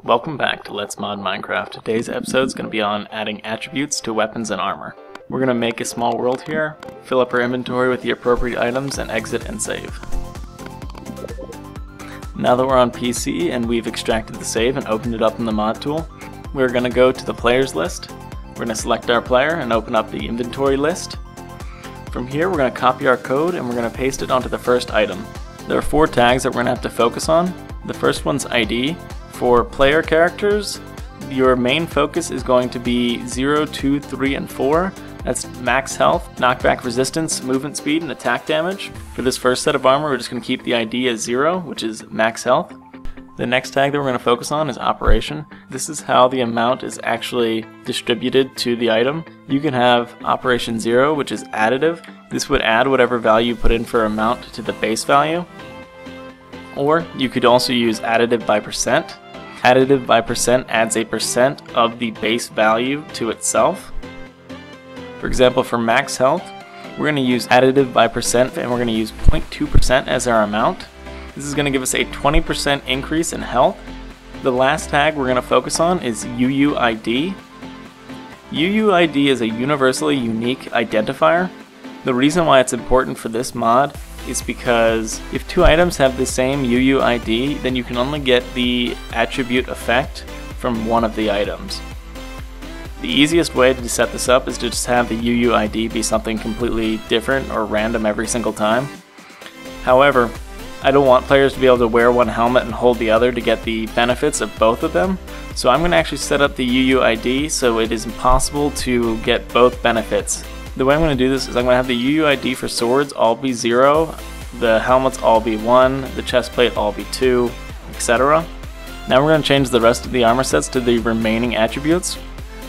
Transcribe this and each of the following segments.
Welcome back to Let's Mod Minecraft. Today's episode is going to be on adding attributes to weapons and armor. We're going to make a small world here, fill up our inventory with the appropriate items, and exit and save. Now that we're on PC and we've extracted the save and opened it up in the mod tool, we're going to go to the players list. We're going to select our player and open up the inventory list. From here we're going to copy our code and we're going to paste it onto the first item. There are 4 tags that we're going to have to focus on. The first one's ID. For player characters, your main focus is going to be 0, 2, 3, and 4. That's max health, knockback resistance, movement speed, and attack damage. For this first set of armor, we're just going to keep the ID as 0, which is max health. The next tag that we're going to focus on is operation. This is how the amount is actually distributed to the item. You can have operation 0, which is additive. This would add whatever value you put in for amount to the base value. Or you could also use additive by percent. Additive by percent adds a percent of the base value to itself. For example, for max health, we're going to use additive by percent and we're going to use 0.2% as our amount. This is going to give us a 20% increase in health. The last tag we're going to focus on is UUID. UUID is a universally unique identifier. The reason why it's important for this mod is because if 2 items have the same UUID, then you can only get the attribute effect from one of the items. The easiest way to set this up is to just have the UUID be something completely different or random every single time. However, I don't want players to be able to wear one helmet and hold the other to get the benefits of both of them. So I'm going to actually set up the UUID so it is impossible to get both benefits. The way I'm going to do this is I'm going to have the UUID for swords all be 0, the helmets all be 1, the chest plate all be 2, etc. Now we're going to change the rest of the armor sets to the remaining attributes.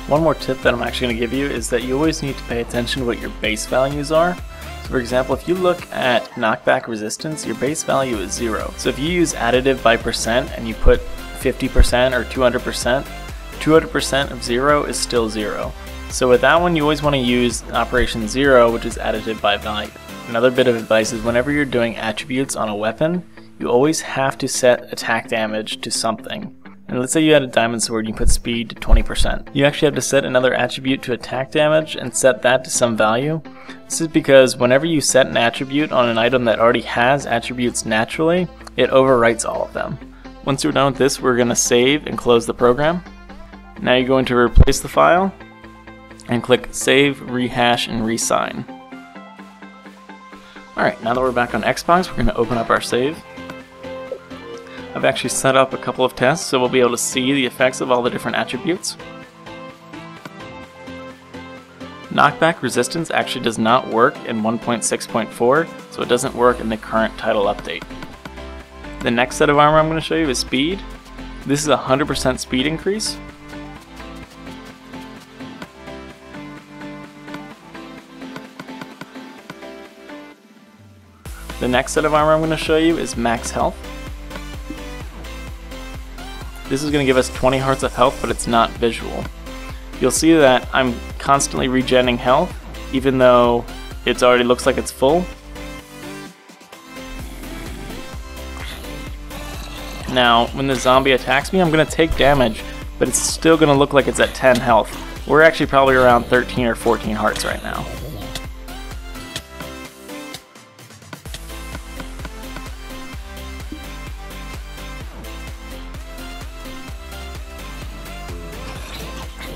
One more tip that I'm actually going to give you is that you always need to pay attention to what your base values are. So for example, if you look at knockback resistance, your base value is 0. So if you use additive by percent and you put 50% or 200%, 200% of 0 is still 0. So with that one, you always want to use operation 0, which is additive by value. Another bit of advice is whenever you're doing attributes on a weapon, you always have to set attack damage to something. And let's say you had a diamond sword and you put speed to 20%. You actually have to set another attribute to attack damage and set that to some value. This is because whenever you set an attribute on an item that already has attributes naturally, it overwrites all of them. Once you're done with this, we're going to save and close the program. Now you're going to replace the file and click Save, Rehash, and Resign. Alright, now that we're back on Xbox, we're going to open up our save. I've actually set up a couple of tests so we'll be able to see the effects of all the different attributes. Knockback resistance actually does not work in 1.6.4, so it doesn't work in the current title update. The next set of armor I'm going to show you is speed. This is a 100% speed increase. The next set of armor I'm going to show you is max health. This is going to give us 20 hearts of health, but it's not visual. You'll see that I'm constantly regenerating health, even though it already looks like it's full. Now, when the zombie attacks me, I'm going to take damage, but it's still going to look like it's at 10 health. We're actually probably around 13 or 14 hearts right now.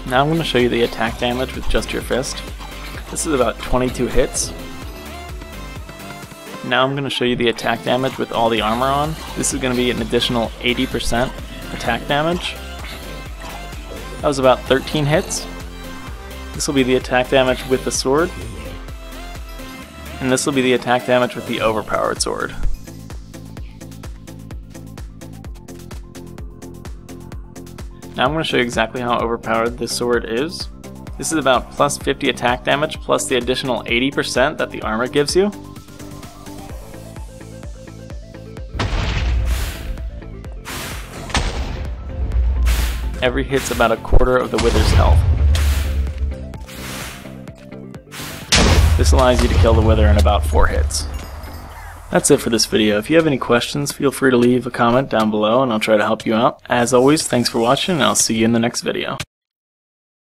Now I'm going to show you the attack damage with just your fist. This is about 22 hits. Now I'm going to show you the attack damage with all the armor on. This is going to be an additional 80% attack damage. That was about 13 hits. This will be the attack damage with the sword. And this will be the attack damage with the overpowered sword. Now I'm going to show you exactly how overpowered this sword is. This is about plus 50 attack damage plus the additional 80% that the armor gives you. Every hit's about a quarter of the Wither's health. This allows you to kill the Wither in about 4 hits. That's it for this video. If you have any questions, feel free to leave a comment down below and I'll try to help you out. As always, thanks for watching and I'll see you in the next video.